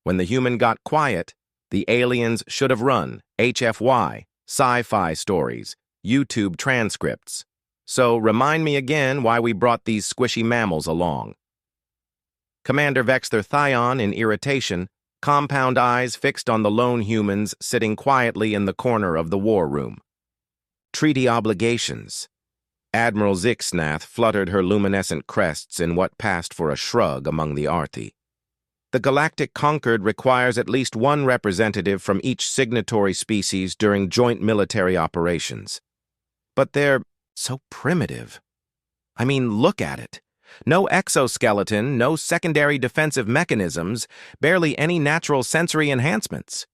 When the human got quiet, the aliens should have run HFY, sci-fi stories, YouTube transcripts. So remind me again why we brought these squishy mammals along. Commander Kaz'Thrall in irritation, compound eyes fixed on the lone humans sitting quietly in the corner of the war room. Treaty obligations. Admiral Zixnath fluttered her luminescent crests in what passed for a shrug among the Arthi. The Galactic Concord requires at least one representative from each signatory species during joint military operations. But they're so primitive. I mean, look at it. No exoskeleton, no secondary defensive mechanisms, barely any natural sensory enhancements.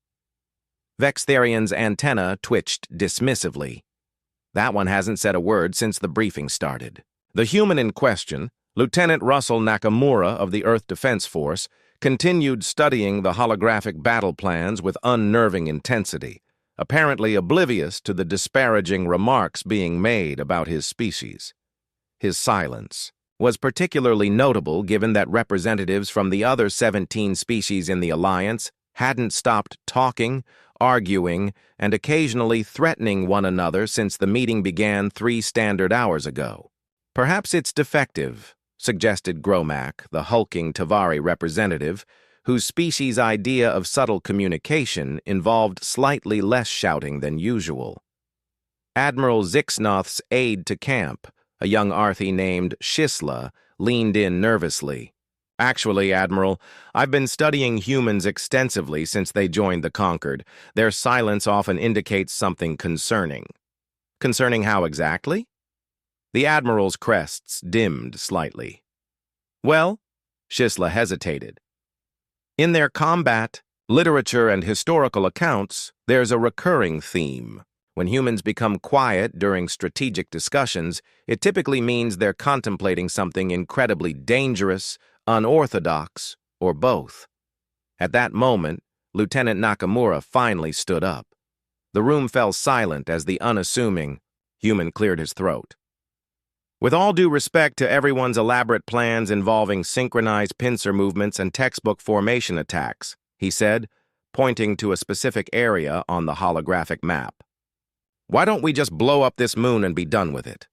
Vextharian's antenna twitched dismissively. That one hasn't said a word since the briefing started. The human in question, Lieutenant Russell Nakamura of the Earth Defense Force, continued studying the holographic battle plans with unnerving intensity, apparently oblivious to the disparaging remarks being made about his species. His silence was particularly notable given that representatives from the other 17 species in the Alliance hadn't stopped talking, arguing, and occasionally threatening one another since the meeting began 3 standard hours ago. Perhaps it's defective, suggested Gromack, the hulking Tavari representative, whose species' idea of subtle communication involved slightly less shouting than usual. Admiral Zixnath's aide-de-camp, a young Arthi named Shisla, leaned in nervously. Actually, Admiral, I've been studying humans extensively since they joined the Concord. Their silence often indicates something concerning. Concerning how exactly? The Admiral's crests dimmed slightly. Well, Shisla hesitated. In their combat, literature, and historical accounts, there's a recurring theme. When humans become quiet during strategic discussions, it typically means they're contemplating something incredibly dangerous, unorthodox, or both. At that moment, Lieutenant Nakamura finally stood up. The room fell silent as the unassuming human cleared his throat. With all due respect to everyone's elaborate plans involving synchronized pincer movements and textbook formation attacks, he said, pointing to a specific area on the holographic map. Why don't we just blow up this moon and be done with it?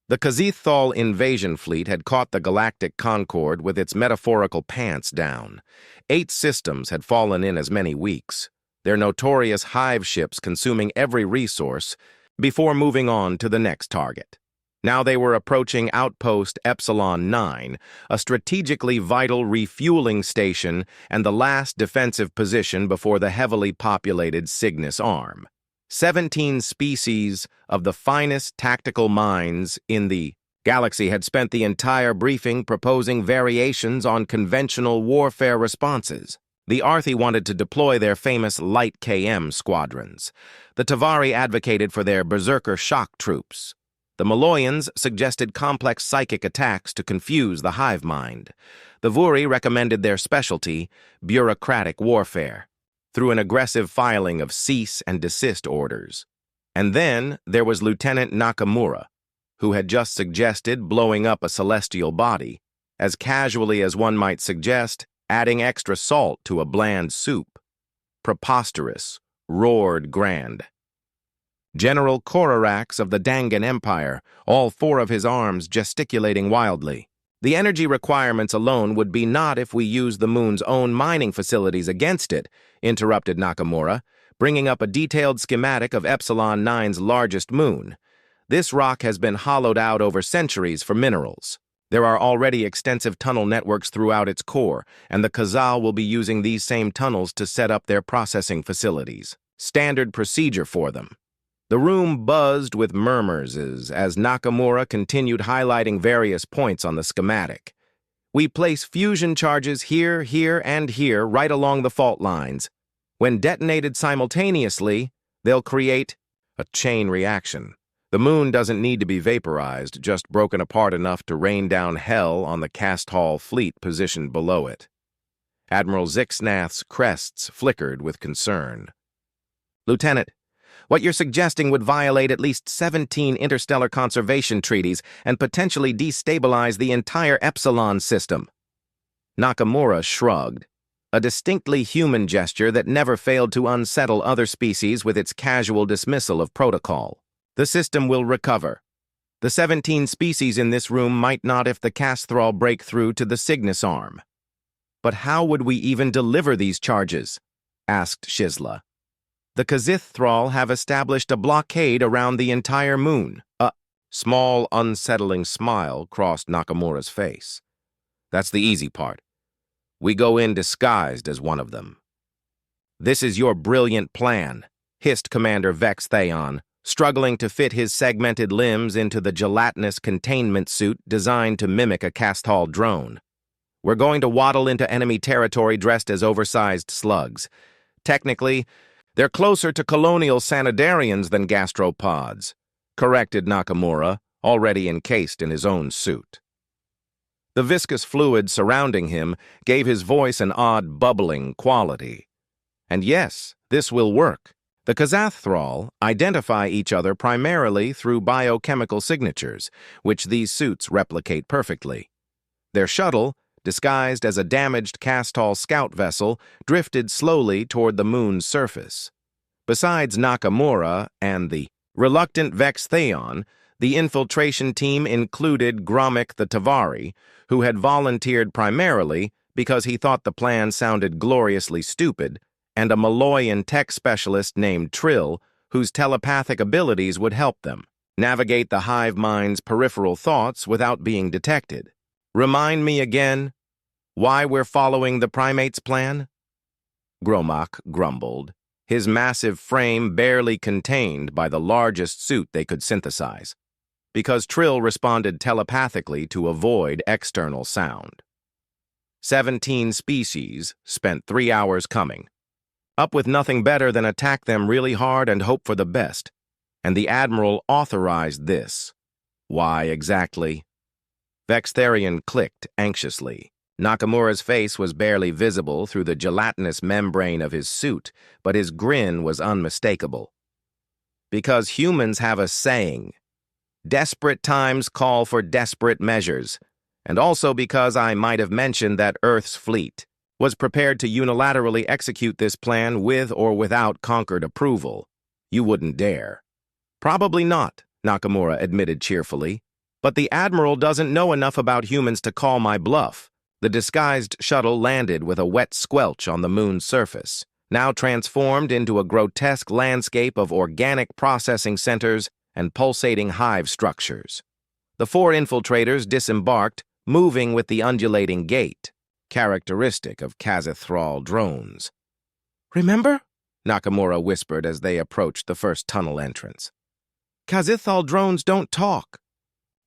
The Kaz'Thrall invasion fleet had caught the Galactic Concord with its metaphorical pants down. 8 systems had fallen in as many weeks, their notorious hive ships consuming every resource before moving on to the next target. Now they were approaching Outpost Epsilon 9, a strategically vital refueling station and the last defensive position before the heavily populated Cygnus Arm. 17 species of the finest tactical minds in the galaxy had spent the entire briefing proposing variations on conventional warfare responses. The Arthi wanted to deploy their famous light KM squadrons. The Tavari advocated for their berserker shock troops. The Maloyans suggested complex psychic attacks to confuse the hive mind. The Vuri recommended their specialty, bureaucratic warfare, through an aggressive filing of cease and desist orders. And then there was Lieutenant Nakamura, who had just suggested blowing up a celestial body, as casually as one might suggest adding extra salt to a bland soup. Preposterous, roared Grand. General Korarax of the Dangan Empire, all 4 of his arms gesticulating wildly. The energy requirements alone would be not if we use the moon's own mining facilities against it, interrupted Nakamura, bringing up a detailed schematic of Epsilon 9's largest moon. This rock has been hollowed out over centuries for minerals. There are already extensive tunnel networks throughout its core, and the Kaz'Thrall will be using these same tunnels to set up their processing facilities. Standard procedure for them. The room buzzed with murmurs as Nakamura continued highlighting various points on the schematic. We place fusion charges here, here, and here right along the fault lines. When detonated simultaneously, they'll create a chain reaction. The moon doesn't need to be vaporized, just broken apart enough to rain down hell on the Kaz'Thrall fleet positioned below it. Admiral Zixnath's crests flickered with concern. Lieutenant, what you're suggesting would violate at least 17 interstellar conservation treaties and potentially destabilize the entire Epsilon system. Nakamura shrugged. a distinctly human gesture that never failed to unsettle other species with its casual dismissal of protocol. The system will recover. The 17 species in this room might not if the Kaz'Thrall break through to the Cygnus arm. But how would we even deliver these charges? Asked Shizla. The Kaz'Thrall have established a blockade around the entire moon. A small, unsettling smile crossed Nakamura's face. That's the easy part. We go in disguised as one of them. This is your brilliant plan, hissed Commander Vex Theon, struggling to fit his segmented limbs into the gelatinous containment suit designed to mimic a Kaz'Thrall drone. We're going to waddle into enemy territory dressed as oversized slugs. Technically, they're closer to colonial sanitarians than gastropods, corrected Nakamura, already encased in his own suit. The viscous fluid surrounding him gave his voice an odd bubbling quality. And yes, this will work. The Kaz'Thrall identify each other primarily through biochemical signatures, which these suits replicate perfectly. Their shuttle, disguised as a damaged Kaz'Thrall scout vessel, drifted slowly toward the moon's surface. Besides Nakamura and the reluctant Vex Theon, the infiltration team included Gromik the Tavari, who had volunteered primarily because he thought the plan sounded gloriously stupid, and a Maloyan tech specialist named Trill, whose telepathic abilities would help them navigate the hive mind's peripheral thoughts without being detected. Remind me again why we're following the primate's plan? Gromik grumbled, his massive frame barely contained by the largest suit they could synthesize, because Trill responded telepathically to avoid external sound. 17 species spent 3 hours coming, up with nothing better than attack them really hard and hope for the best, and the Admiral authorized this. Why exactly? Vextharian clicked anxiously. Nakamura's face was barely visible through the gelatinous membrane of his suit, but his grin was unmistakable. Because humans have a saying, desperate times call for desperate measures, and also because I might have mentioned that Earth's fleet was prepared to unilaterally execute this plan with or without Concord approval. You wouldn't dare. Probably not, Nakamura admitted cheerfully, but the Admiral doesn't know enough about humans to call my bluff. The disguised shuttle landed with a wet squelch on the moon's surface, now transformed into a grotesque landscape of organic processing centers and pulsating hive structures. The 4 infiltrators disembarked, moving with the undulating gait, characteristic of Kaz'Thrall drones. Remember? Nakamura whispered as they approached the first tunnel entrance. Kaz'Thrall drones don't talk.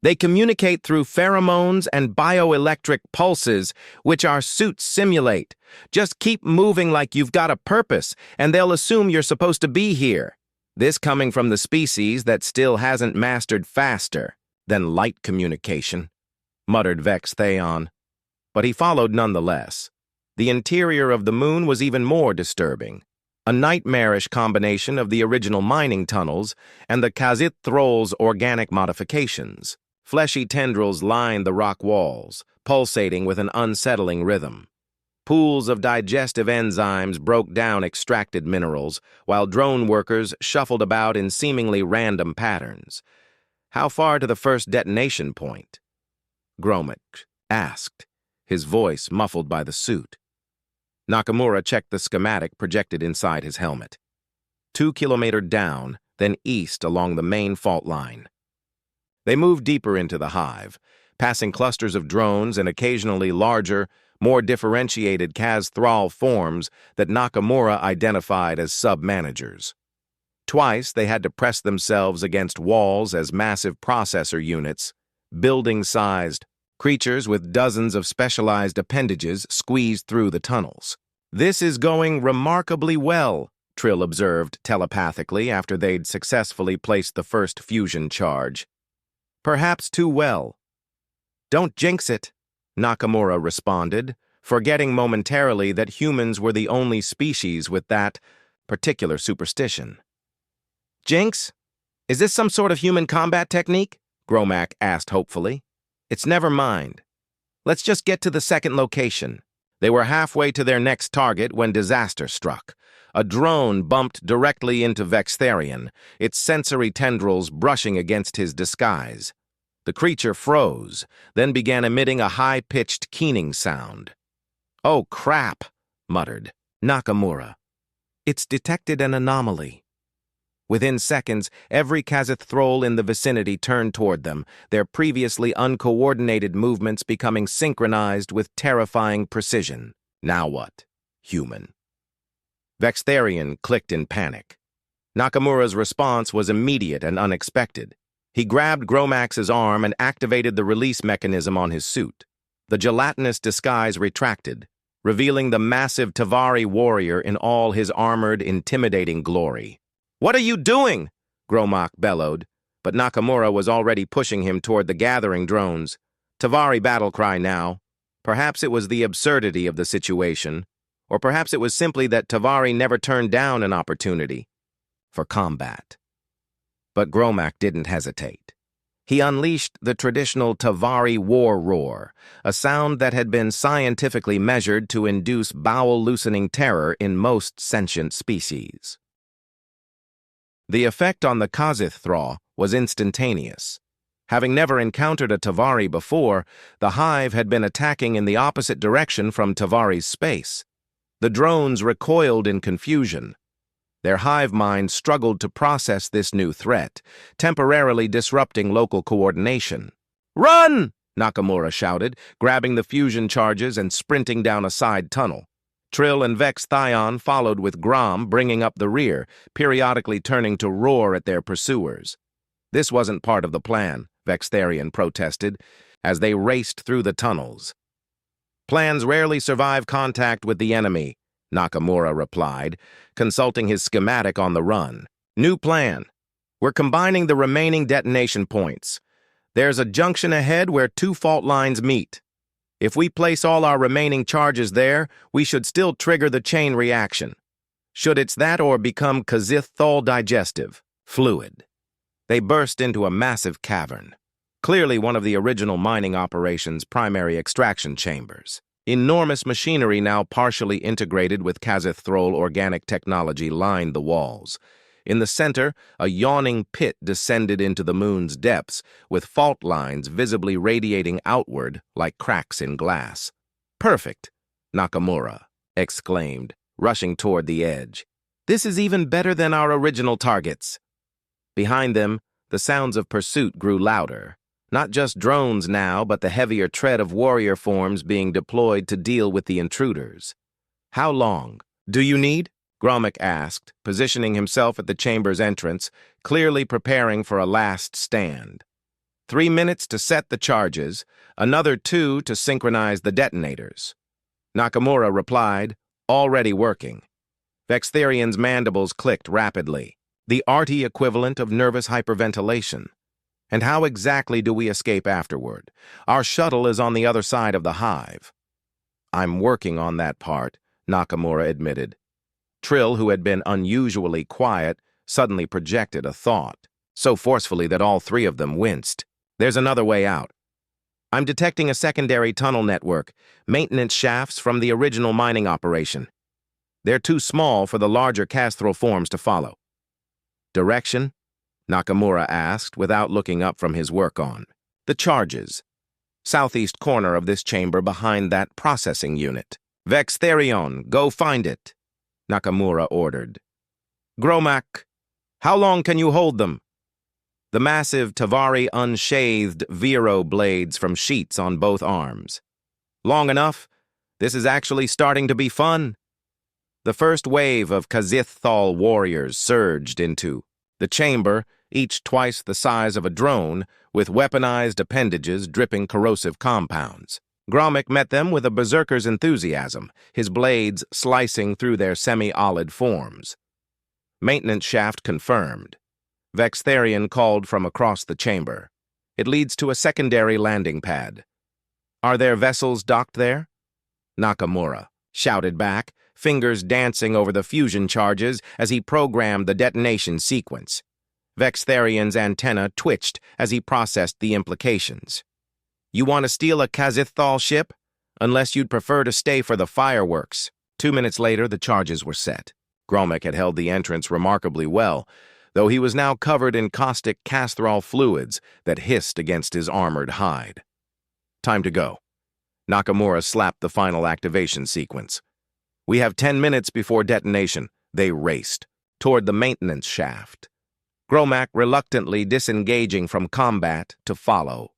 They communicate through pheromones and bioelectric pulses, which our suits simulate. Just keep moving like you've got a purpose, and they'll assume you're supposed to be here. This coming from the species that still hasn't mastered faster than light communication, muttered Vex Theon. But he followed nonetheless. The interior of the moon was even more disturbing, a nightmarish combination of the original mining tunnels and the Kaz'Thrall's organic modifications. Fleshy tendrils lined the rock walls, pulsating with an unsettling rhythm. Pools of digestive enzymes broke down extracted minerals, while drone workers shuffled about in seemingly random patterns. How far to the first detonation point? Gromik asked, his voice muffled by the suit. Nakamura checked the schematic projected inside his helmet. 2 kilometers down, then east along the main fault line. They moved deeper into the hive, passing clusters of drones and occasionally larger, more differentiated Kaz'Thrall forms that Nakamura identified as sub-managers. Twice they had to press themselves against walls as massive processor units, building-sized creatures with dozens of specialized appendages squeezed through the tunnels. This is going remarkably well, Trill observed telepathically after they'd successfully placed the first fusion charge. Perhaps too well. Don't jinx it, Nakamura responded, forgetting momentarily that humans were the only species with that particular superstition. Jinx? Is this some sort of human combat technique? Gromik asked hopefully. It's never mind. Let's just get to the second location. They were halfway to their next target when disaster struck. A drone bumped directly into Kaz'Thrall, its sensory tendrils brushing against his disguise. The creature froze, then began emitting a high-pitched keening sound. "Oh, crap," muttered Nakamura. "It's detected an anomaly." Within seconds, every Kaz'Thrall in the vicinity turned toward them, their previously uncoordinated movements becoming synchronized with terrifying precision. Now what? Human. Kaz'Thrall clicked in panic. Nakamura's response was immediate and unexpected. He grabbed Gromax's arm and activated the release mechanism on his suit. The gelatinous disguise retracted, revealing the massive Tavari warrior in all his armored, intimidating glory. "What are you doing?" Gromax bellowed, but Nakamura was already pushing him toward the gathering drones. Tavari battle cry now. Perhaps it was the absurdity of the situation, or perhaps it was simply that Tavari never turned down an opportunity for combat. But Gromax didn't hesitate. He unleashed the traditional Tavari war roar, a sound that had been scientifically measured to induce bowel-loosening terror in most sentient species. The effect on the Kaz'Thrall was instantaneous. Having never encountered a Tavari before, the hive had been attacking in the opposite direction from Tavari's space. The drones recoiled in confusion. Their hive minds struggled to process this new threat, temporarily disrupting local coordination. "Run!" Nakamura shouted, grabbing the fusion charges and sprinting down a side tunnel. Trill and Kaz'Thrall followed with Grom bringing up the rear, periodically turning to roar at their pursuers. "This wasn't part of the plan," Kaz'Thrall protested, as they raced through the tunnels. "Plans rarely survive contact with the enemy," Nakamura replied, consulting his schematic on the run. "New plan. We're combining the remaining detonation points. There's a junction ahead where two fault lines meet. If we place all our remaining charges there, we should still trigger the chain reaction. Should it's that or become Kaz'Thrall digestive, fluid." They burst into a massive cavern, clearly one of the original mining operation's primary extraction chambers. Enormous machinery now partially integrated with Kaz'Thrall organic technology lined the walls. In the center, a yawning pit descended into the moon's depths, with fault lines visibly radiating outward like cracks in glass. "Perfect," Nakamura exclaimed, rushing toward the edge. "This is even better than our original targets." Behind them, the sounds of pursuit grew louder. Not just drones now, but the heavier tread of warrior forms being deployed to deal with the intruders. "How long do you need?" Gromax asked, positioning himself at the chamber's entrance, clearly preparing for a last stand. 3 minutes to set the charges, another 2 to synchronize the detonators. Nakamura replied, "Already working." Kaz'Thrall's mandibles clicked rapidly, the arty equivalent of nervous hyperventilation. "And how exactly do we escape afterward? Our shuttle is on the other side of the hive." "I'm working on that part," Nakamura admitted. Trill, who had been unusually quiet, suddenly projected a thought, so forcefully that all three of them winced. "There's another way out. I'm detecting a secondary tunnel network, maintenance shafts from the original mining operation. They're too small for the larger Kaz'Thrall forms to follow." "Direction?" Nakamura asked without looking up from his work on. "The charges. Southeast corner of this chamber behind that processing unit." "Kaz'Thrall, go find it," Nakamura ordered. "Gromax, how long can you hold them?" The massive Tavari unshathed Vero blades from sheets on both arms. "Long enough. This is actually starting to be fun." The first wave of Kaz'Thrall warriors surged into the chamber, each twice the size of a drone, with weaponized appendages dripping corrosive compounds. Gromax met them with a berserker's enthusiasm, his blades slicing through their semi-olid forms. "Maintenance shaft confirmed." Kaz'Thrall called from across the chamber. "It leads to a secondary landing pad." "Are there vessels docked there?" Nakamura shouted back, fingers dancing over the fusion charges as he programmed the detonation sequence. Kaz'Thrall's antenna twitched as he processed the implications. "You want to steal a Kaz'Thrall ship? unless you'd prefer to stay for the fireworks." 2 minutes later, the charges were set. Gromek had held the entrance remarkably well, though he was now covered in caustic Kaz'Thrall fluids that hissed against his armored hide. "Time to go." Nakamura slapped the final activation sequence. "We have 10 minutes before detonation." They raced toward the maintenance shaft, Gromek reluctantly disengaging from combat to follow.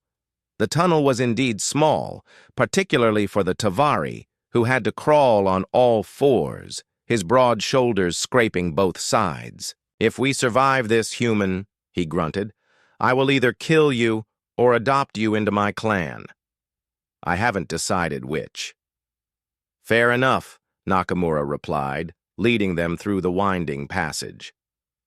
The tunnel was indeed small, particularly for the Tavari, who had to crawl on all fours, his broad shoulders scraping both sides. "If we survive this, human," he grunted, "I will either kill you or adopt you into my clan. I haven't decided which." "Fair enough," Nakamura replied, leading them through the winding passage.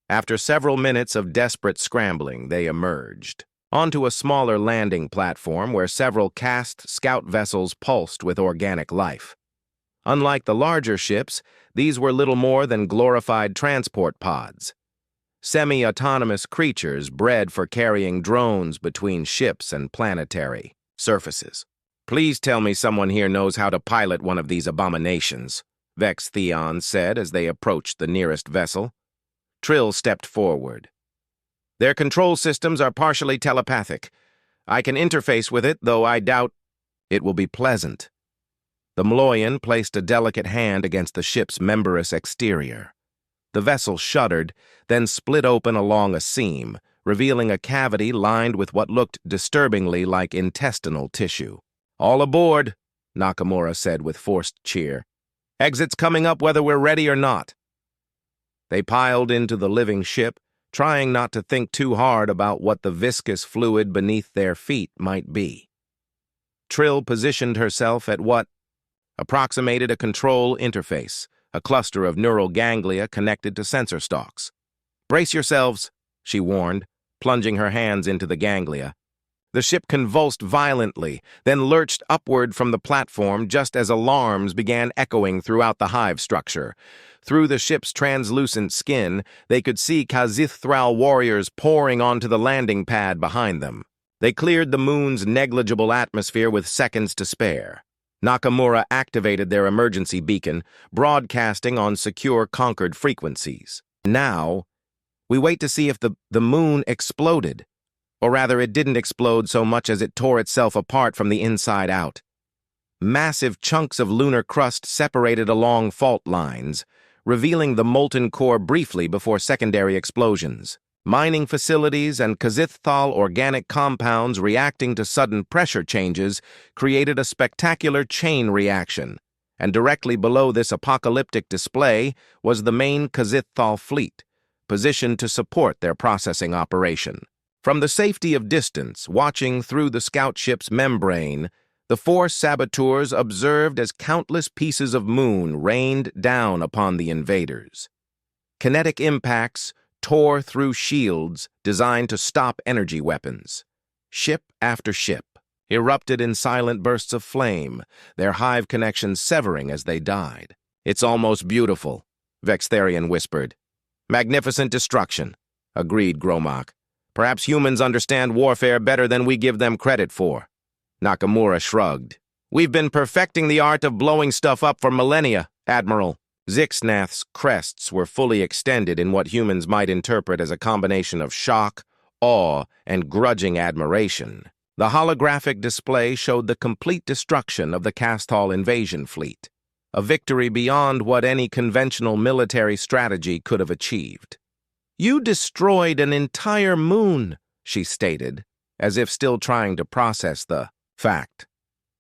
After several minutes of desperate scrambling, they emerged onto a smaller landing platform where several cast scout vessels pulsed with organic life. Unlike the larger ships, these were little more than glorified transport pods, semi-autonomous creatures bred for carrying drones between ships and planetary surfaces. "Please tell me someone here knows how to pilot one of these abominations," Vex Theon said as they approached the nearest vessel. Trill stepped forward. "Their control systems are partially telepathic. I can interface with it, though I doubt it will be pleasant." The Mloyan placed a delicate hand against the ship's membranous exterior. The vessel shuddered, then split open along a seam, revealing a cavity lined with what looked disturbingly like intestinal tissue. "All aboard," Nakamura said with forced cheer. "Exit's coming up whether we're ready or not." They piled into the living ship, trying not to think too hard about what the viscous fluid beneath their feet might be. Trill positioned herself at what approximated a control interface, a cluster of neural ganglia connected to sensor stalks. "Brace yourselves," she warned, plunging her hands into the ganglia. The ship convulsed violently, then lurched upward from the platform just as alarms began echoing throughout the hive structure. Through the ship's translucent skin, they could see Kaz'Thrall warriors pouring onto the landing pad behind them. They cleared the moon's negligible atmosphere with seconds to spare. Nakamura activated their emergency beacon, broadcasting on secure conquered frequencies. Now, we wait to see if the moon exploded. Or rather, it didn't explode so much as it tore itself apart from the inside out. Massive chunks of lunar crust separated along fault lines, revealing the molten core briefly before secondary explosions. Mining facilities and Kaz'Thrall organic compounds reacting to sudden pressure changes created a spectacular chain reaction, and directly below this apocalyptic display was the main Kaz'Thrall fleet, positioned to support their processing operation. From the safety of distance, watching through the scout ship's membrane, the 4 saboteurs observed as countless pieces of moon rained down upon the invaders. Kinetic impacts tore through shields designed to stop energy weapons. Ship after ship erupted in silent bursts of flame, their hive connections severing as they died. "It's almost beautiful," Vextharian whispered. "Magnificent destruction," agreed Gromek. "Perhaps humans understand warfare better than we give them credit for." Nakamura shrugged. "We've been perfecting the art of blowing stuff up for millennia, Admiral." Zixnath's crests were fully extended in what humans might interpret as a combination of shock, awe, and grudging admiration. The holographic display showed the complete destruction of the Kaz'Thrall invasion fleet, a victory beyond what any conventional military strategy could have achieved. "You destroyed an entire moon," she stated, as if still trying to process the fact.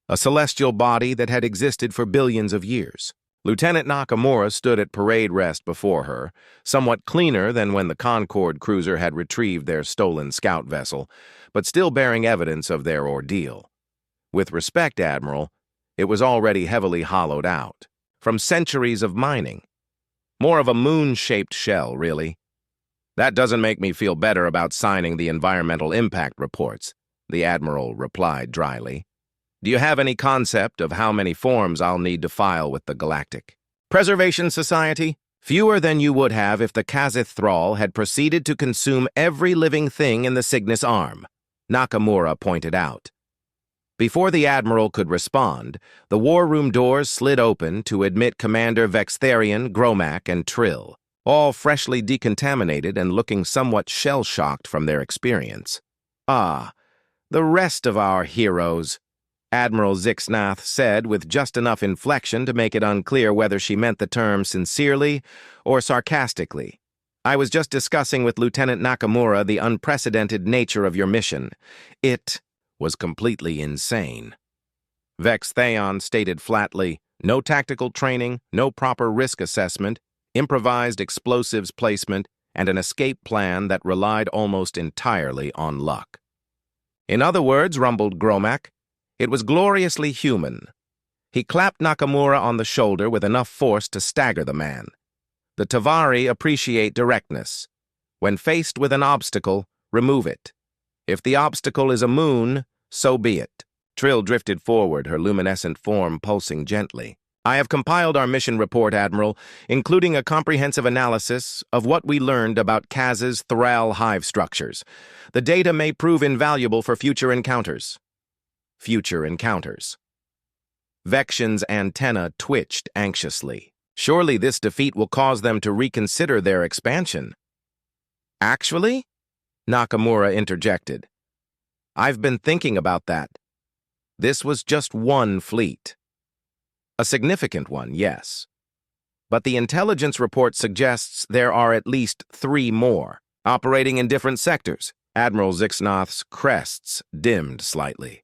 A celestial body that had existed for billions of years. Lieutenant Nakamura stood at parade rest before her, somewhat cleaner than when the Concorde cruiser had retrieved their stolen scout vessel, but still bearing evidence of their ordeal. "With respect, Admiral, it was already heavily hollowed out, from centuries of mining. More of a moon-shaped shell, really. That doesn't make me feel better about signing the environmental impact reports," the Admiral replied dryly. "Do you have any concept of how many forms I'll need to file with the Galactic Preservation Society? Fewer than you would have if the Kaz'Thrall had proceeded to consume every living thing in the Cygnus Arm," Nakamura pointed out. Before the Admiral could respond, the war room doors slid open to admit Commander Kaz'Thrall, Gromak, and Trill, all freshly decontaminated and looking somewhat shell-shocked from their experience. "Ah, the rest of our heroes," Admiral Zixnath said with just enough inflection to make it unclear whether she meant the term sincerely or sarcastically. "I was just discussing with Lieutenant Nakamura the unprecedented nature of your mission. It was completely insane." Kaz'Thrall stated flatly, "No tactical training, no proper risk assessment, improvised explosives placement, and an escape plan that relied almost entirely on luck." "In other words," rumbled Gromak, "it was gloriously human." He clapped Nakamura on the shoulder with enough force to stagger the man. "The Tavari appreciate directness. When faced with an obstacle, remove it. If the obstacle is a moon, so be it." Trill drifted forward, her luminescent form pulsing gently. "I have compiled our mission report, Admiral, including a comprehensive analysis of what we learned about Kaz'Thrall hive structures. The data may prove invaluable for future encounters." Future encounters. Vexion's antenna twitched anxiously. Surely this defeat will cause them to reconsider their expansion. "Actually?" Nakamura interjected. "I've been thinking about that. This was just one fleet. A significant one, yes. But the intelligence report suggests there are at least 3 more, operating in different sectors." Admiral Zixnath's crests dimmed slightly.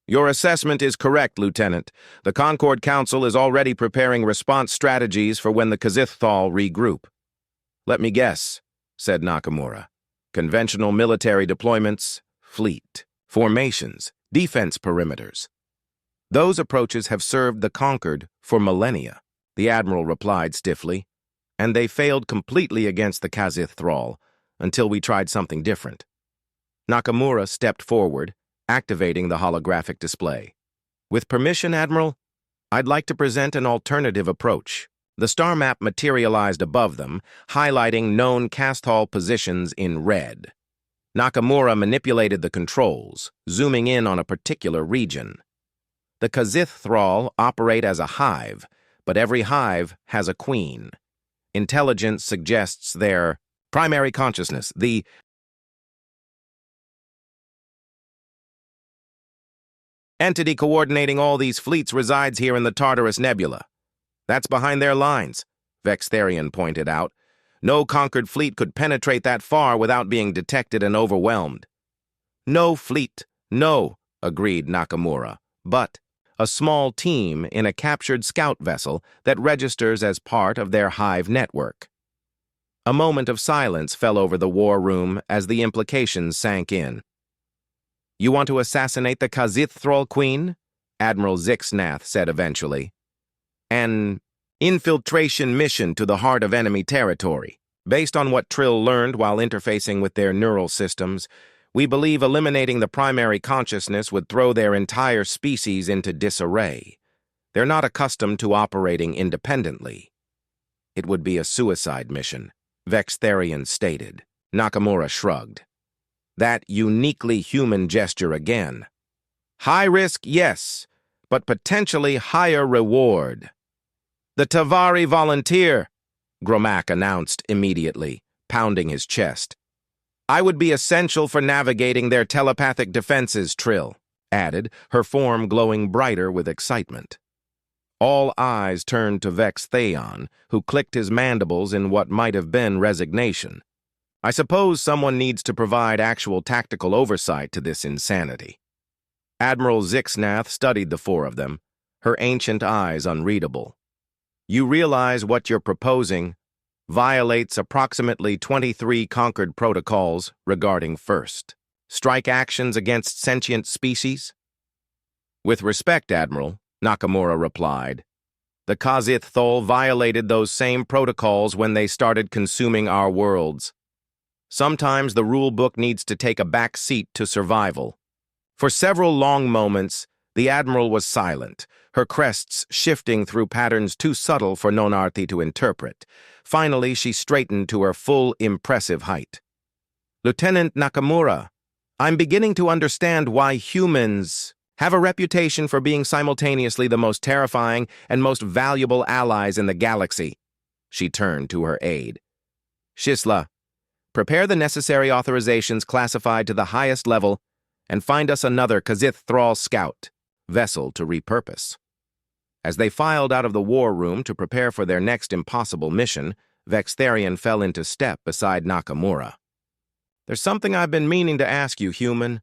"Your assessment is correct, Lieutenant. The Concord Council is already preparing response strategies for when the Kaz'Thrall regroup." "Let me guess," said Nakamura. "Conventional military deployments, fleet, formations, defense perimeters. Those approaches have served the conquered for millennia," the Admiral replied stiffly, "and they failed completely against the Kaz'Thrall until we tried something different." Nakamura stepped forward, activating the holographic display. "With permission, Admiral, I'd like to present an alternative approach." The star map materialized above them, highlighting known Kaz'Thrall positions in red. Nakamura manipulated the controls, zooming in on a particular region. "The Kaz'Thrall operate as a hive, but every hive has a queen. Intelligence suggests their primary consciousness, the entity coordinating all these fleets, resides here in the Tartarus Nebula. That's behind their lines," Kaz'Thrall pointed out. "No conquered fleet could penetrate that far without being detected and overwhelmed." "No fleet, no," agreed Nakamura, "but a small team in a captured scout vessel that registers as part of their hive network." A moment of silence fell over the war room as the implications sank in. "You want to assassinate the Kaz'Thrall Queen?" Admiral Zixnath said eventually. "An infiltration mission to the heart of enemy territory. Based on what Trill learned while interfacing with their neural systems, we believe eliminating the primary consciousness would throw their entire species into disarray. They're not accustomed to operating independently." "It would be a suicide mission," Kaz'Thrall stated. Nakamura shrugged. That uniquely human gesture again. "High risk, yes, but potentially higher reward." "The Tavari volunteer," Gromak announced immediately, pounding his chest. "I would be essential for navigating their telepathic defenses," Trill added, her form glowing brighter with excitement. All eyes turned to Kaz'Thrall, who clicked his mandibles in what might have been resignation. "I suppose someone needs to provide actual tactical oversight to this insanity." Admiral Zixnath studied the 4 of them, her ancient eyes unreadable. "You realize what you're proposing violates approximately 23 conquered protocols regarding first strike actions against sentient species?" "With respect, Admiral," Nakamura replied, "the Kaz'Thrall violated those same protocols when they started consuming our worlds. Sometimes the rule book needs to take a back seat to survival." For several long moments, the Admiral was silent, her crests shifting through patterns too subtle for Nonarthi to interpret. Finally, she straightened to her full, impressive height. "Lieutenant Nakamura, I'm beginning to understand why humans have a reputation for being simultaneously the most terrifying and most valuable allies in the galaxy. She turned to her aide. Shisla, prepare the necessary authorizations classified to the highest level and find us another Kaz'Thrall scout vessel to repurpose. As they filed out of the war room to prepare for their next impossible mission, Kaz'Thrall fell into step beside Nakamura. There's something I've been meaning to ask you, human.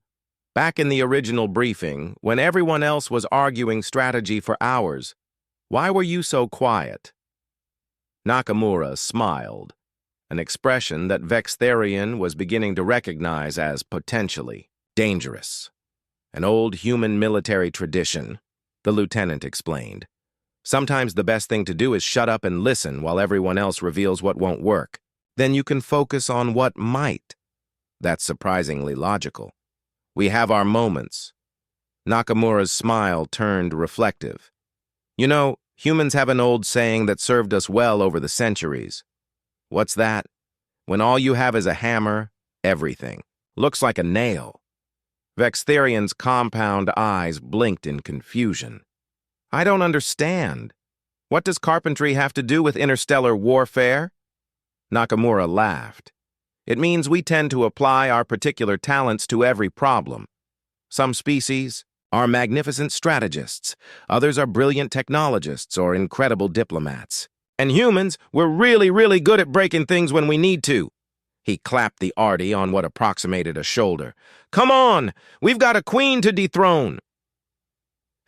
Back in the original briefing, when everyone else was arguing strategy for hours, why were you so quiet? Nakamura smiled, an expression that Kaz'Thrall was beginning to recognize as potentially dangerous. An old human military tradition, the lieutenant explained. Sometimes the best thing to do is shut up and listen while everyone else reveals what won't work. Then you can focus on what might. That's surprisingly logical. We have our moments. Nakamura's smile turned reflective. You know, humans have an old saying that served us well over the centuries. What's that? When all you have is a hammer, everything looks like a nail. Kaz'Thrall's compound eyes blinked in confusion. I don't understand. What does carpentry have to do with interstellar warfare? Nakamura laughed. It means we tend to apply our particular talents to every problem. Some species are magnificent strategists, others are brilliant technologists or incredible diplomats. And humans, we're really good at breaking things when we need to. He clapped the arty on what approximated a shoulder. Come on, we've got a queen to dethrone.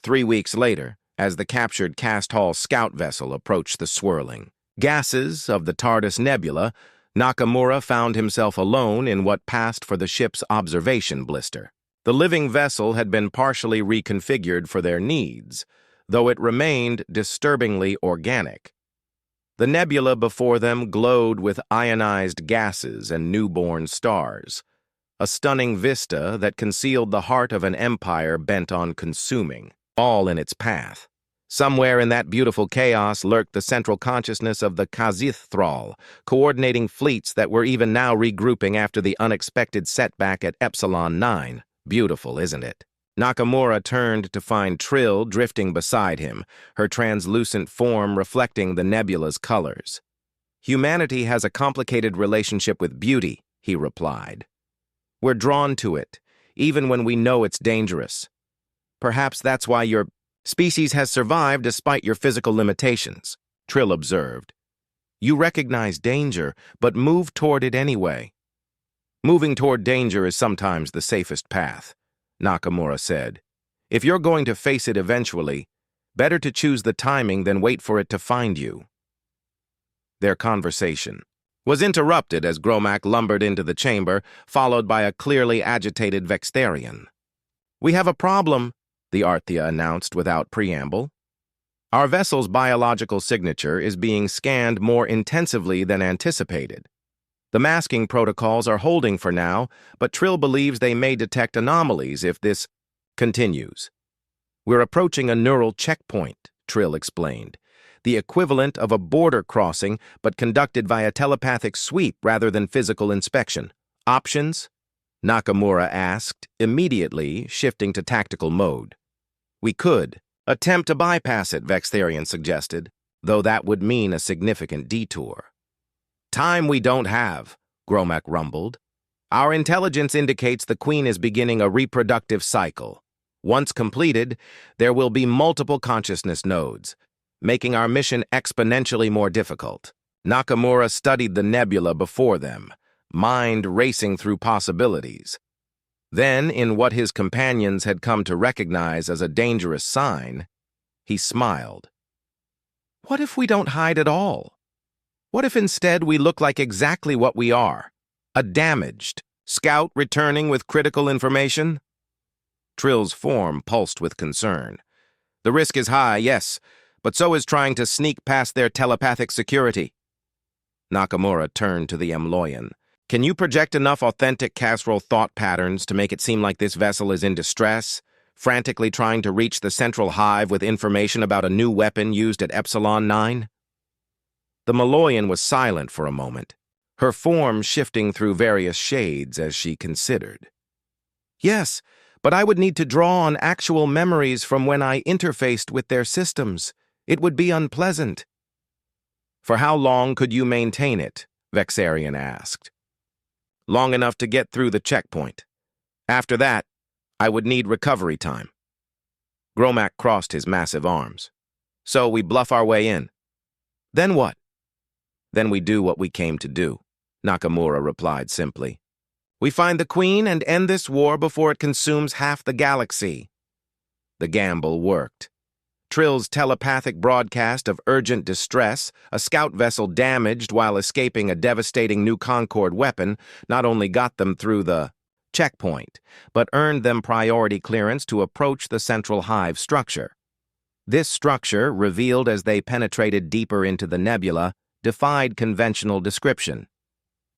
3 weeks later, as the captured Kaz'Thrall scout vessel approached the swirling gases of the TARDIS nebula, Nakamura found himself alone in what passed for the ship's observation blister. The living vessel had been partially reconfigured for their needs, though it remained disturbingly organic. The nebula before them glowed with ionized gases and newborn stars, a stunning vista that concealed the heart of an empire bent on consuming, all in its path. Somewhere in that beautiful chaos lurked the central consciousness of the Kaz'Thrall, coordinating fleets that were even now regrouping after the unexpected setback at Epsilon 9. Beautiful, isn't it? Nakamura turned to find Trill drifting beside him, her translucent form reflecting the nebula's colors. Humanity has a complicated relationship with beauty, he replied. We're drawn to it, even when we know it's dangerous. Perhaps that's why your species has survived despite your physical limitations, Trill observed. You recognize danger, but move toward it anyway. Moving toward danger is sometimes the safest path, Nakamura said. If you're going to face it eventually, better to choose the timing than wait for it to find you. Their conversation was interrupted as Gromak lumbered into the chamber, followed by a clearly agitated Kaz'Thrall. We have a problem, the Arthia announced without preamble. Our vessel's biological signature is being scanned more intensively than anticipated. The masking protocols are holding for now, but Trill believes they may detect anomalies if this continues. We're approaching a neural checkpoint, Trill explained, the equivalent of a border crossing but conducted via telepathic sweep rather than physical inspection. Options? Nakamura asked, immediately shifting to tactical mode. We could attempt to bypass it, Kaz'Thrall suggested, though that would mean a significant detour. Time we don't have, Gromak rumbled. Our intelligence indicates the Queen is beginning a reproductive cycle. Once completed, there will be multiple consciousness nodes, making our mission exponentially more difficult. Nakamura studied the nebula before them, mind racing through possibilities. Then, in what his companions had come to recognize as a dangerous sign, he smiled. What if we don't hide at all? What if instead we look like exactly what we are? A damaged scout returning with critical information? Trill's form pulsed with concern. The risk is high, yes, but so is trying to sneak past their telepathic security. Nakamura turned to the Emloyan. Can you project enough authentic Kaz'Thrall thought patterns to make it seem like this vessel is in distress, frantically trying to reach the central hive with information about a new weapon used at Epsilon 9? The Maloyan was silent for a moment, her form shifting through various shades as she considered. Yes, But I would need to draw on actual memories from when I interfaced with their systems. It would be unpleasant. For how long could you maintain it? Vexarian asked. Long enough to get through the checkpoint. After that, I would need recovery time. Gromack crossed his massive arms. So we bluff our way in. Then what? Then we do what we came to do, Nakamura replied simply. We find the Queen and end this war before it consumes half the galaxy. The gamble worked. Trill's telepathic broadcast of urgent distress, a scout vessel damaged while escaping a devastating New Concord weapon, not only got them through the checkpoint, but earned them priority clearance to approach the central hive structure. This structure, revealed as they penetrated deeper into the nebula, defied conventional description.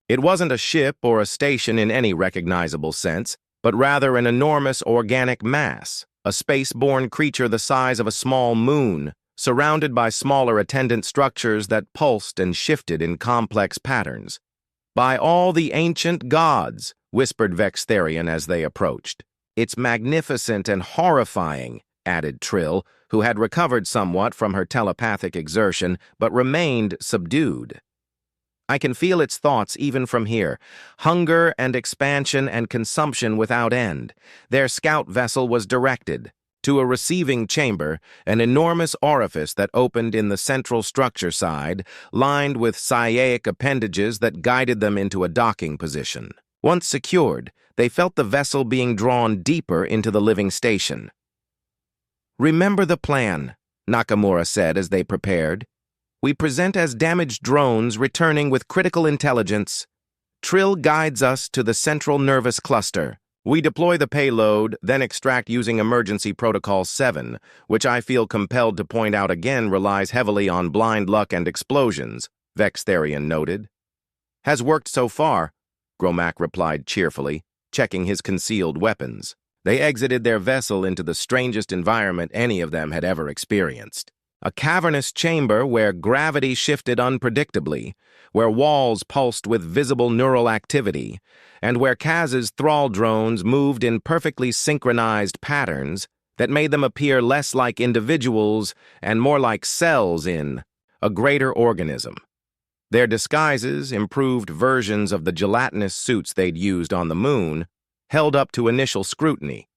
It wasn't a ship or a station in any recognizable sense, but rather an enormous organic mass, a space-borne creature the size of a small moon, surrounded by smaller attendant structures that pulsed and shifted in complex patterns. By all the ancient gods, whispered Vextharian as they approached. It's magnificent and horrifying, added Trill, who had recovered somewhat from her telepathic exertion, but remained subdued. I can feel its thoughts even from here. Hunger and expansion and consumption without end. Their scout vessel was directed to a receiving chamber, an enormous orifice that opened in the central structure side, lined with psiaic appendages that guided them into a docking position. Once secured, they felt the vessel being drawn deeper into the living station. Remember the plan, Nakamura said as they prepared. We present as damaged drones returning with critical intelligence. Trill guides us to the central nervous cluster. We deploy the payload, then extract using Emergency Protocol 7, which I feel compelled to point out again relies heavily on blind luck and explosions, Vextharian noted. Has worked so far, Gromack replied cheerfully, checking his concealed weapons. They exited their vessel into the strangest environment any of them had ever experienced. A cavernous chamber where gravity shifted unpredictably, where walls pulsed with visible neural activity, and where Kaz'Thrall drones moved in perfectly synchronized patterns that made them appear less like individuals and more like cells in a greater organism. Their disguises, improved versions of the gelatinous suits they'd used on the moon, held up to initial scrutiny.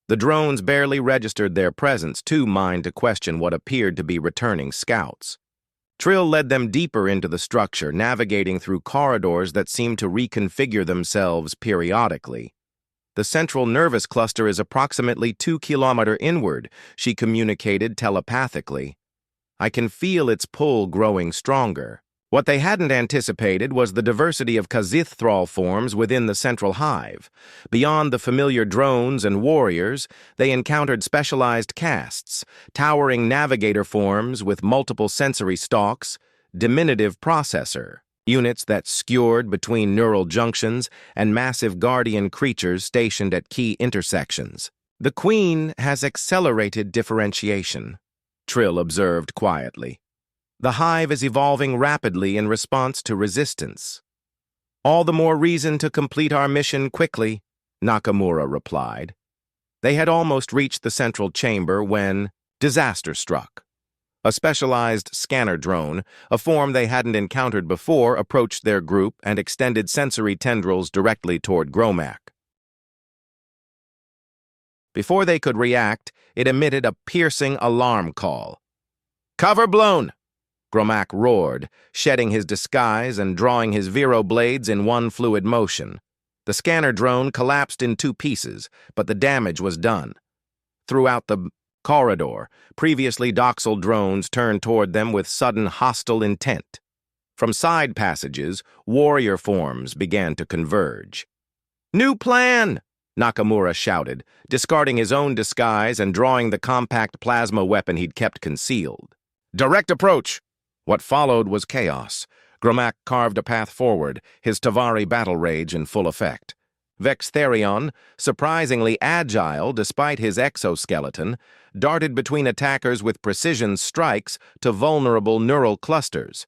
The drones barely registered their presence, too mind to question what appeared to be returning scouts. Trill led them deeper into the structure, navigating through corridors that seemed to reconfigure themselves periodically. The central nervous cluster is approximately 2 kilometers inward, she communicated telepathically. I can feel its pull growing stronger. What they hadn't anticipated was the diversity of Kaz'Thrall forms within the central hive. Beyond the familiar drones and warriors, they encountered specialized castes, towering navigator forms with multiple sensory stalks, diminutive processor, units that skewered between neural junctions, and massive guardian creatures stationed at key intersections. The Queen has accelerated differentiation, Trill observed quietly. The hive is evolving rapidly in response to resistance. All the more reason to complete our mission quickly, Nakamura replied. They had almost reached the central chamber when disaster struck. A specialized scanner drone, a form they hadn't encountered before, approached their group and extended sensory tendrils directly toward Gromack. Before they could react, it emitted a piercing alarm call. Cover blown! Gromack roared, shedding his disguise and drawing his Vero blades in one fluid motion. The scanner drone collapsed in 2 pieces, but the damage was done. Throughout the corridor, previously docile drones turned toward them with sudden hostile intent. From side passages, warrior forms began to converge. New plan! Nakamura shouted, discarding his own disguise and drawing the compact plasma weapon he'd kept concealed. Direct approach! What followed was chaos. Gromack carved a path forward, his Tavari battle rage in full effect. Vextharion, surprisingly agile despite his exoskeleton, darted between attackers with precision strikes to vulnerable neural clusters.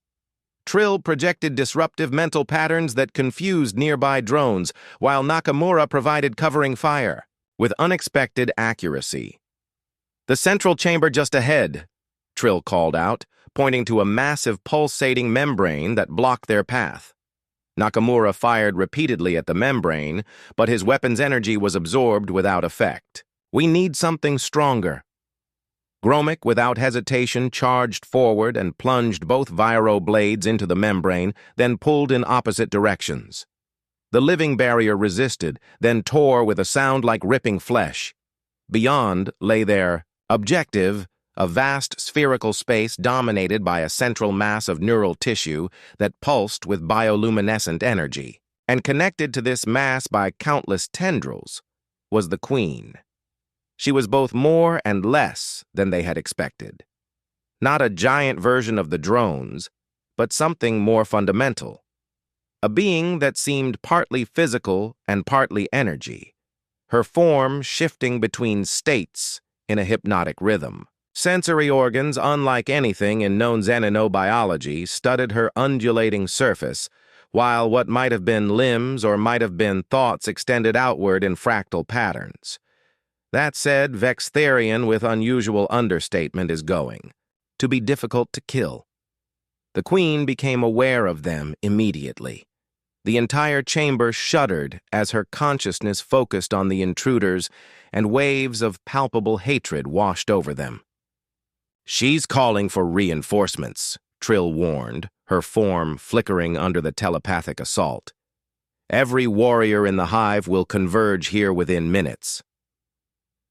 Trill projected disruptive mental patterns that confused nearby drones, while Nakamura provided covering fire. with unexpected accuracy. "The central chamber just ahead," Trill called out, pointing to a massive pulsating membrane that blocked their path. Nakamura fired repeatedly at the membrane, but his weapon's energy was absorbed without effect. "We need something stronger." Gromik, without hesitation, charged forward and plunged both Viro blades into the membrane, then pulled in opposite directions. The living barrier resisted, then tore with a sound like ripping flesh. Beyond lay their objective, a vast spherical space dominated by a central mass of neural tissue that pulsed with bioluminescent energy. And connected to this mass by countless tendrils was the Queen. She was both more and less than they had expected. Not a giant version of the drones, but something more fundamental. A being that seemed partly physical and partly energy, her form shifting between states in a hypnotic rhythm. Sensory organs, unlike anything in known xenobiology, studded her undulating surface, while what might have been limbs or might have been thoughts extended outward in fractal patterns. That said, Kaz'Thrall, with unusual understatement, is going to be difficult to kill. The Queen became aware of them immediately. The entire chamber shuddered as her consciousness focused on the intruders, and waves of palpable hatred washed over them. "She's calling for reinforcements," Trill warned, her form flickering under the telepathic assault. "Every warrior in the hive will converge here within minutes."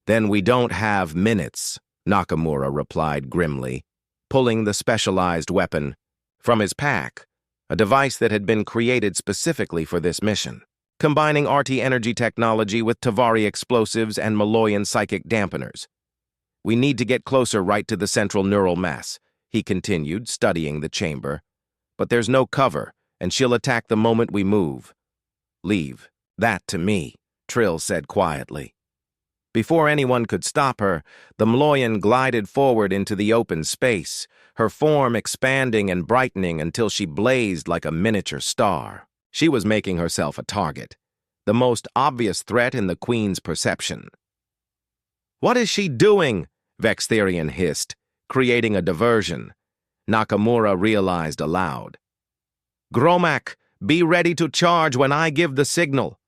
"Then we don't have minutes," Nakamura replied grimly, pulling the specialized weapon from his pack, a device that had been created specifically for this mission, combining RT energy technology with Tavari explosives and Maloyan psychic dampeners. "We need to get closer right to the central neural mass," he continued, studying the chamber. "But there's no cover, and she'll attack the moment we move." "Leave that to me," Trill said quietly. Before anyone could stop her, the Maloyan glided forward into the open space, her form expanding and brightening until she blazed like a miniature star. She was making herself a target, the most obvious threat in the Queen's perception. "What is she doing?" Kaz'Thrall hissed, creating a diversion. Nakamura realized aloud. "Gromik, be ready to charge when I give the signal."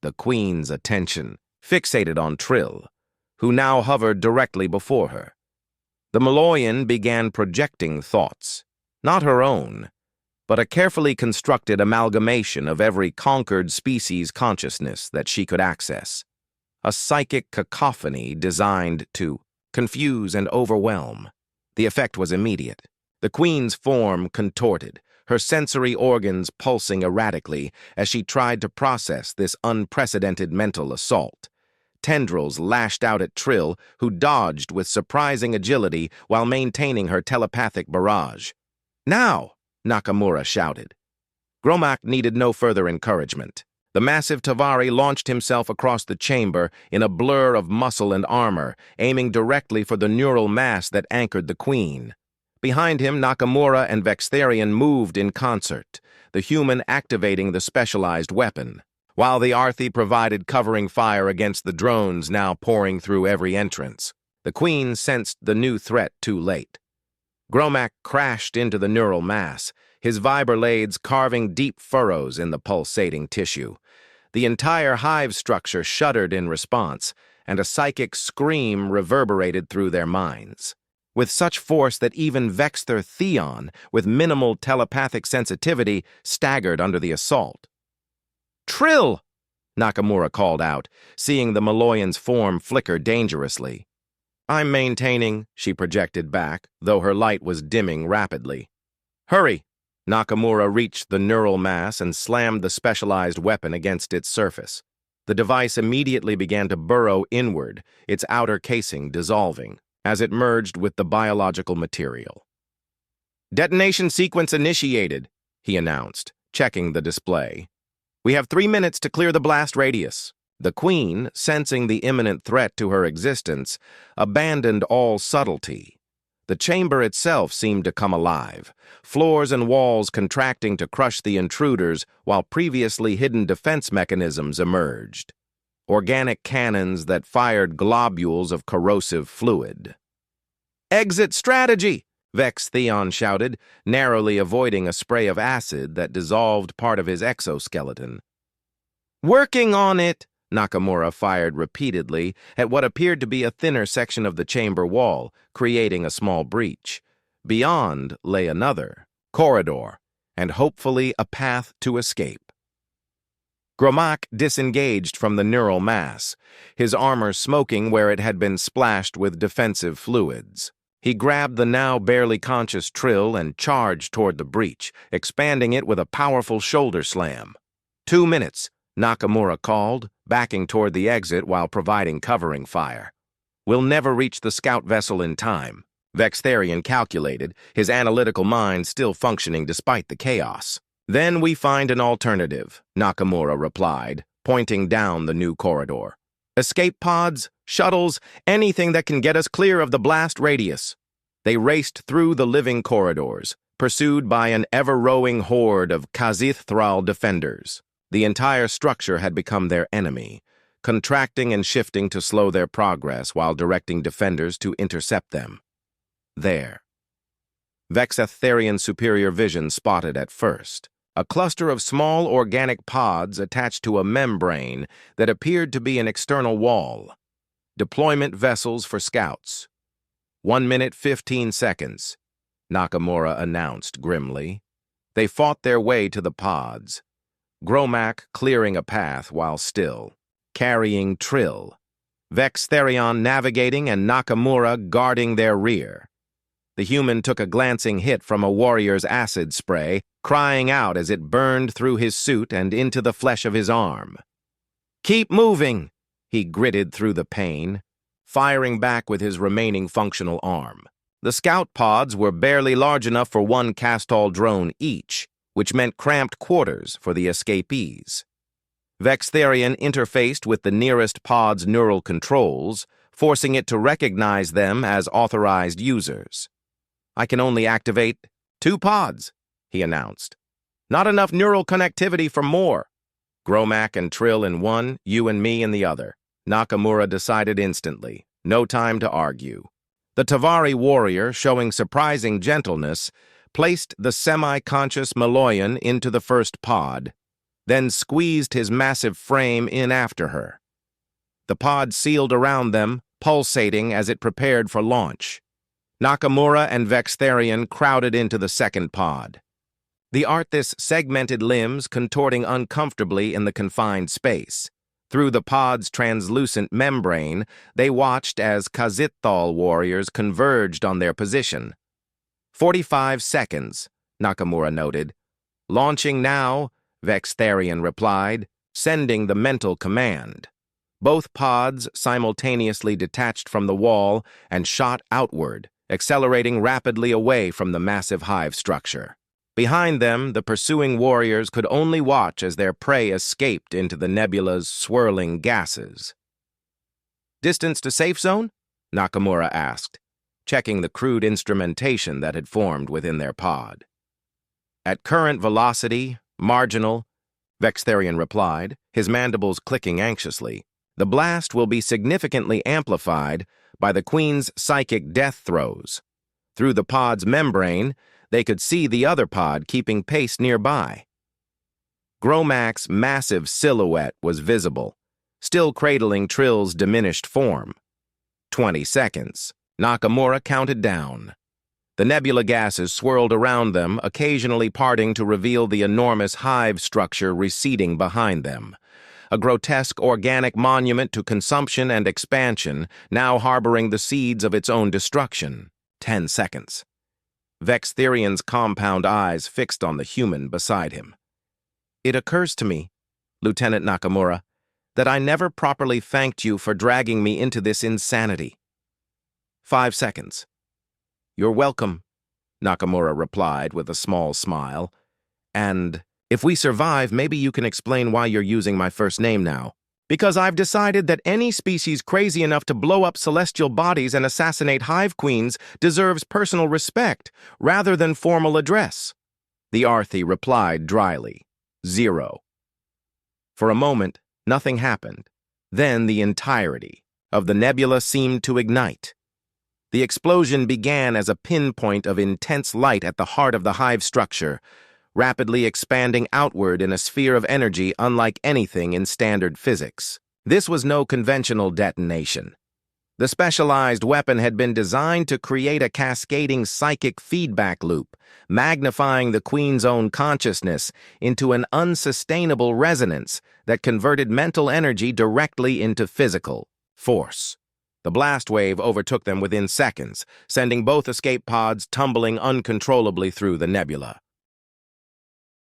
The Queen's attention fixated on Trill, who now hovered directly before her. The Maloyan began projecting thoughts, not her own, but a carefully constructed amalgamation of every conquered species' consciousness that she could access. A psychic cacophony designed to confuse and overwhelm. The effect was immediate. The Queen's form contorted, her sensory organs pulsing erratically as she tried to process this unprecedented mental assault. Tendrils lashed out at Trill, who dodged with surprising agility while maintaining her telepathic barrage. "Now!" Nakamura shouted. Gromik needed no further encouragement. The massive Tavari launched himself across the chamber in a blur of muscle and armor, aiming directly for the neural mass that anchored the Queen. Behind him, Nakamura and Kaz'Thrall moved in concert, the human activating the specialized weapon, while the Arthi provided covering fire against the drones now pouring through every entrance. The Queen sensed the new threat too late. Gromik crashed into the neural mass, his vibrblades carving deep furrows in the pulsating tissue. The entire hive structure shuddered in response, and a psychic scream reverberated through their minds. With such force that even Kaz'Thrall, with minimal telepathic sensitivity, staggered under the assault. "Trill!" Nakamura called out, seeing the Maloyan's form flicker dangerously. "I'm maintaining," she projected back, though her light was dimming rapidly. "Hurry!" Nakamura reached the neural mass and slammed the specialized weapon against its surface. The device immediately began to burrow inward, its outer casing dissolving, as it merged with the biological material. "Detonation sequence initiated," he announced, checking the display. "We have 3 minutes to clear the blast radius." The Queen, sensing the imminent threat to her existence, abandoned all subtlety. The chamber itself seemed to come alive, floors and walls contracting to crush the intruders while previously hidden defense mechanisms emerged. organic cannons that fired globules of corrosive fluid. "Exit strategy!" Vex Theon shouted, narrowly avoiding a spray of acid that dissolved part of his exoskeleton. "Working on it!" Nakamura fired repeatedly at what appeared to be a thinner section of the chamber wall, creating a small breach. Beyond lay another corridor, and hopefully a path to escape. Gromak disengaged from the neural mass, his armor smoking where it had been splashed with defensive fluids. He grabbed the now barely conscious Trill and charged toward the breach, expanding it with a powerful shoulder slam. 2 minutes, Nakamura called, backing toward the exit while providing covering fire. "We'll never reach the scout vessel in time," Vextharian calculated, his analytical mind still functioning despite the chaos. "Then we find an alternative," Nakamura replied, pointing down the new corridor. "Escape pods, shuttles, anything that can get us clear of the blast radius." They raced through the living corridors, pursued by an ever-rowing horde of Kaz'Thrall defenders. The entire structure had become their enemy, contracting and shifting to slow their progress while directing defenders to intercept them. There. Vex'Tharian's superior vision spotted at first a cluster of small organic pods attached to a membrane that appeared to be an external wall. Deployment vessels for scouts. 1 minute 15 seconds, Nakamura announced grimly. They fought their way to the pods, Gromak clearing a path while still, carrying Trill, Vex'Tharian navigating and Nakamura guarding their rear. The human took a glancing hit from a warrior's acid spray, crying out as it burned through his suit and into the flesh of his arm. "Keep moving," he gritted through the pain, firing back with his remaining functional arm. The scout pods were barely large enough for one Kaz'Thrall drone each, which meant cramped quarters for the escapees. Vex'Tharian interfaced with the nearest pod's neural controls, forcing it to recognize them as authorized users. "I can only activate 2 pods, he announced. "Not enough neural connectivity for more." "Gromak and Trill in one, you and me in the other," Nakamura decided instantly. No time to argue. The Tavari warrior, showing surprising gentleness, placed the semi-conscious Maloyan into the first pod, then squeezed his massive frame in after her. The pod sealed around them, pulsating as it prepared for launch. Nakamura and Vex'Tharian crowded into the second pod. The Arthas segmented limbs contorting uncomfortably in the confined space. Through the pod's translucent membrane, they watched as Kaz'Thrall warriors converged on their position. 45 seconds, Nakamura noted. "Launching now," Vex'Tharian replied, sending the mental command. Both pods simultaneously detached from the wall and shot outward, accelerating rapidly away from the massive hive structure. Behind them, the pursuing warriors could only watch as their prey escaped into the nebula's swirling gases. "Distance to safe zone?" Nakamura asked, checking the crude instrumentation that had formed within their pod. "At current velocity, marginal," Vex'Tharian replied, his mandibles clicking anxiously. "The blast will be significantly amplified by the Queen's psychic death throes. Through the pod's membrane, they could see the other pod keeping pace nearby." Gromak's massive silhouette was visible, still cradling Trill's diminished form. 20 seconds. Nakamura counted down. The nebula gases swirled around them, occasionally parting to reveal the enormous hive structure receding behind them. A grotesque organic monument to consumption and expansion, now harboring the seeds of its own destruction. 10 seconds. Vex'Tharian's compound eyes fixed on the human beside him. "It occurs to me, Lieutenant Nakamura, that I never properly thanked you for dragging me into this insanity." 5 seconds. "You're welcome," Nakamura replied with a small smile. "And if we survive, maybe you can explain why you're using my first name now." "Because I've decided that any species crazy enough to blow up celestial bodies and assassinate hive queens deserves personal respect rather than formal address," the Arthi replied dryly. 0. For a moment, nothing happened. Then the entirety of the nebula seemed to ignite. The explosion began as a pinpoint of intense light at the heart of the hive structure, rapidly expanding outward in a sphere of energy unlike anything in standard physics. This was no conventional detonation. The specialized weapon had been designed to create a cascading psychic feedback loop, magnifying the Queen's own consciousness into an unsustainable resonance that converted mental energy directly into physical force. The blast wave overtook them within seconds, sending both escape pods tumbling uncontrollably through the nebula.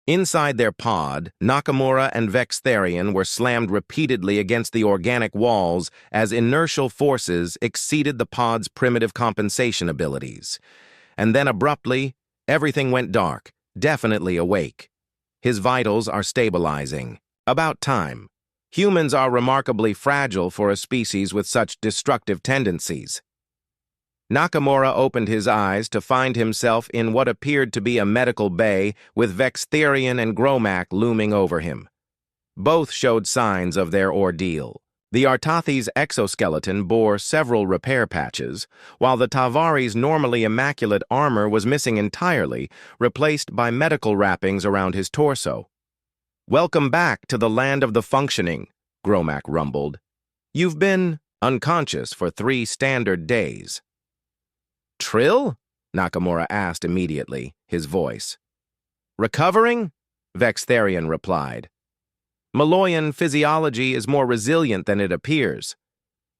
Inside their pod, Nakamura and Kaz'Thrall were slammed repeatedly against the organic walls as inertial forces exceeded the pod's primitive compensation abilities. And then abruptly, everything went dark, definitely awake. His vitals are stabilizing. About time. Humans are remarkably fragile for a species with such destructive tendencies. Nakamura opened his eyes to find himself in what appeared to be a medical bay with Kaz'Thrall and Gromak looming over him. Both showed signs of their ordeal. The Artathi's exoskeleton bore several repair patches, while the Tavari's normally immaculate armor was missing entirely, replaced by medical wrappings around his torso. "Welcome back to the land of the functioning," Gromak rumbled. "You've been unconscious for 3 standard days." "Trill?" Nakamura asked immediately, his voice. "Recovering?" Kaz'Thrall replied. "Maloyan physiology is more resilient than it appears.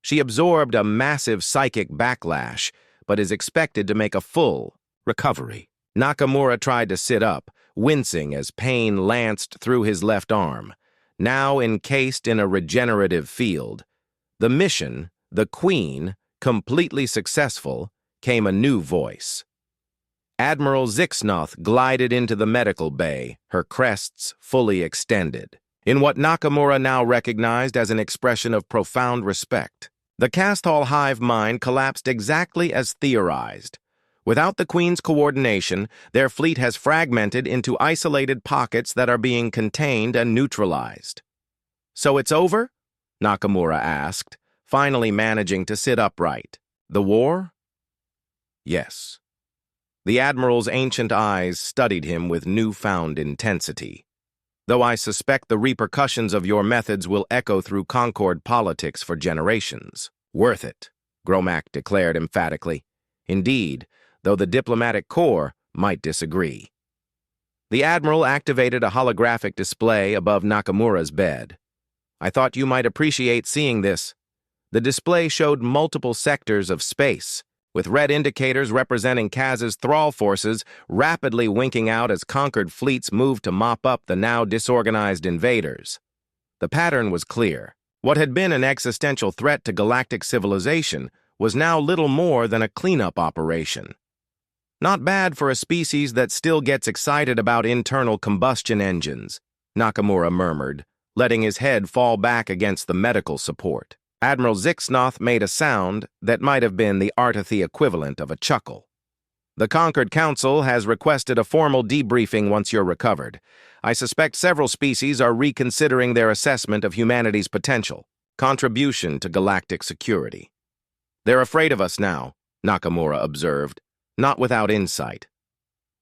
She absorbed a massive psychic backlash, but is expected to make a full recovery." Nakamura tried to sit up, wincing as pain lanced through his left arm, now encased in a regenerative field. The mission, the Queen, completely successful, came a new voice. Admiral Zixnoth glided into the medical bay, her crests fully extended, in what Nakamura now recognized as an expression of profound respect. The Kaz'Thrall hive mind collapsed exactly as theorized. Without the Queen's coordination, their fleet has fragmented into isolated pockets that are being contained and neutralized. "So it's over?" Nakamura asked, finally managing to sit upright. "The war?" "Yes." The Admiral's ancient eyes studied him with newfound intensity. "Though I suspect the repercussions of your methods will echo through Concord politics for generations." "Worth it," Gromak declared emphatically. "Indeed, though the diplomatic corps might disagree." The Admiral activated a holographic display above Nakamura's bed. "I thought you might appreciate seeing this." The display showed multiple sectors of space, with red indicators representing Kaz'Thrall forces rapidly winking out as conquered fleets moved to mop up the now disorganized invaders. The pattern was clear. What had been an existential threat to galactic civilization was now little more than a cleanup operation. "Not bad for a species that still gets excited about internal combustion engines," Nakamura murmured, letting his head fall back against the medical support. Admiral Zixnoth made a sound that might have been the Artathi equivalent of a chuckle. "The Concord Council has requested a formal debriefing once you're recovered. I suspect several species are reconsidering their assessment of humanity's potential contribution to galactic security." "They're afraid of us now," Nakamura observed, not without insight.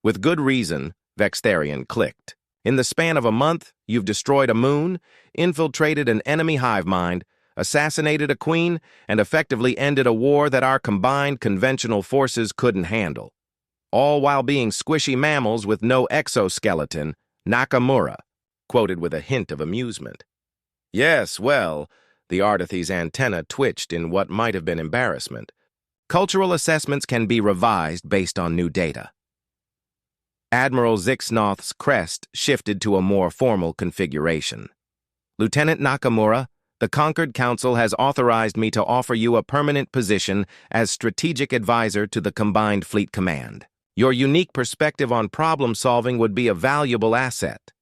"With good reason," Kaz'Thrall clicked. "In the span of a month, you've destroyed a moon, infiltrated an enemy hive mind, assassinated a queen, and effectively ended a war that our combined conventional forces couldn't handle. All while being squishy mammals with no exoskeleton," Nakamura quoted with a hint of amusement. "Yes, well," the Artathi's antenna twitched in what might have been embarrassment. "Cultural assessments can be revised based on new data." Admiral Zixnoth's crest shifted to a more formal configuration. "Lieutenant Nakamura, the Concord Council has authorized me to offer you a permanent position as strategic advisor to the Combined Fleet Command. Your unique perspective on problem-solving would be a valuable asset."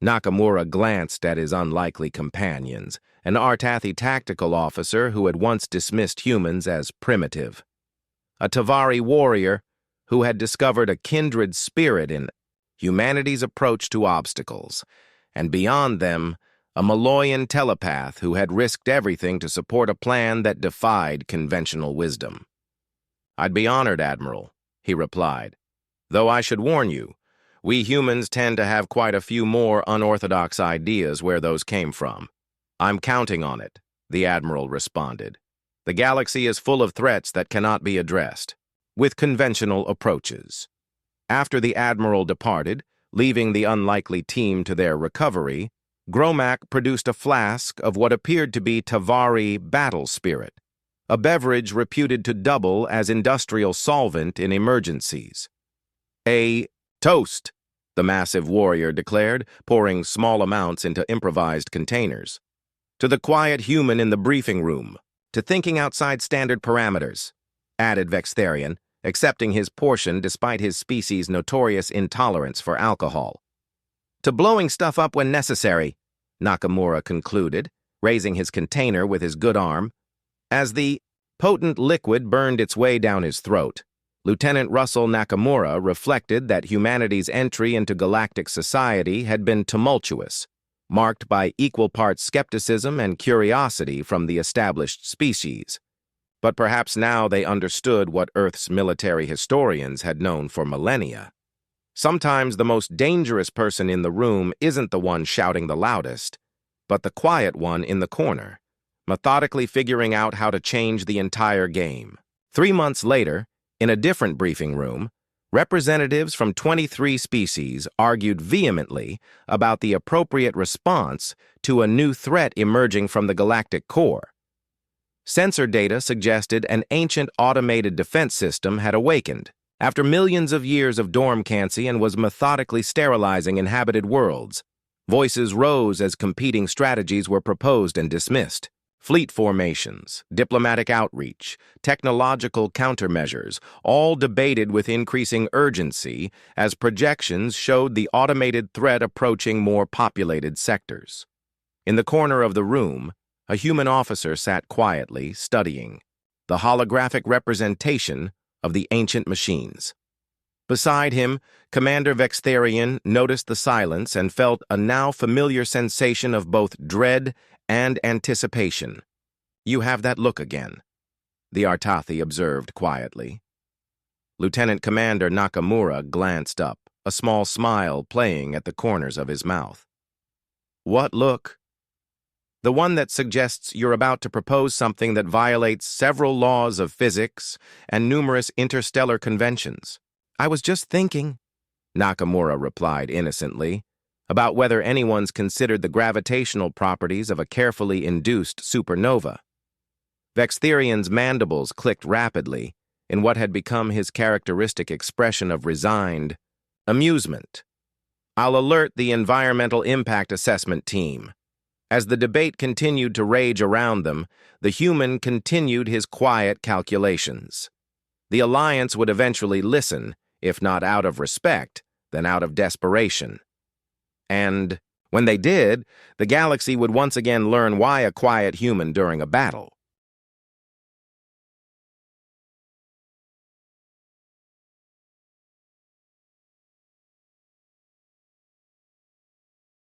Nakamura glanced at his unlikely companions, an Artathi tactical officer who had once dismissed humans as primitive, a Tavari warrior who had discovered a kindred spirit in humanity's approach to obstacles, and beyond them, a Maloyan telepath who had risked everything to support a plan that defied conventional wisdom. "I'd be honored, Admiral," he replied. "Though I should warn you, we humans tend to have quite a few more unorthodox ideas where those came from." "I'm counting on it," the Admiral responded. "The galaxy is full of threats that cannot be addressed with conventional approaches." After the Admiral departed, leaving the unlikely team to their recovery, Gromack produced a flask of what appeared to be Tavari battle spirit, a beverage reputed to double as industrial solvent in emergencies. "A toast," the massive warrior declared, pouring small amounts into improvised containers. "To the quiet human in the briefing room, to thinking outside standard parameters," added Kaz'Thrall, accepting his portion despite his species' notorious intolerance for alcohol. "To blowing stuff up when necessary," Nakamura concluded, raising his container with his good arm. As the potent liquid burned its way down his throat, Lieutenant Russell Nakamura reflected that humanity's entry into galactic society had been tumultuous, marked by equal parts skepticism and curiosity from the established species. But perhaps now they understood what Earth's military historians had known for millennia. Sometimes the most dangerous person in the room isn't the one shouting the loudest, but the quiet one in the corner, methodically figuring out how to change the entire game. 3 months later, in a different briefing room, representatives from 23 species argued vehemently about the appropriate response to a new threat emerging from the galactic core. Sensor data suggested an ancient automated defense system had awakened after millions of years of dormcancy and was methodically sterilizing inhabited worlds. Voices rose as competing strategies were proposed and dismissed. Fleet formations, diplomatic outreach, technological countermeasures, all debated with increasing urgency as projections showed the automated threat approaching more populated sectors. In the corner of the room, a human officer sat quietly, studying the holographic representation of the ancient machines. Beside him, Commander Kaz'Thrall noticed the silence and felt a now familiar sensation of both dread and anticipation. "You have that look again," the Artathi observed quietly. Lieutenant Commander Nakamura glanced up, a small smile playing at the corners of his mouth. "What look?" "The one that suggests you're about to propose something that violates several laws of physics and numerous interstellar conventions." "I was just thinking," Nakamura replied innocently, "about whether anyone's considered the gravitational properties of a carefully induced supernova." Kaz'Thrall's mandibles clicked rapidly in what had become his characteristic expression of resigned amusement. "I'll alert the Environmental Impact Assessment team." As the debate continued to rage around them, the human continued his quiet calculations. The Alliance would eventually listen, if not out of respect, then out of desperation. And when they did, the galaxy would once again learn why a quiet human during a battle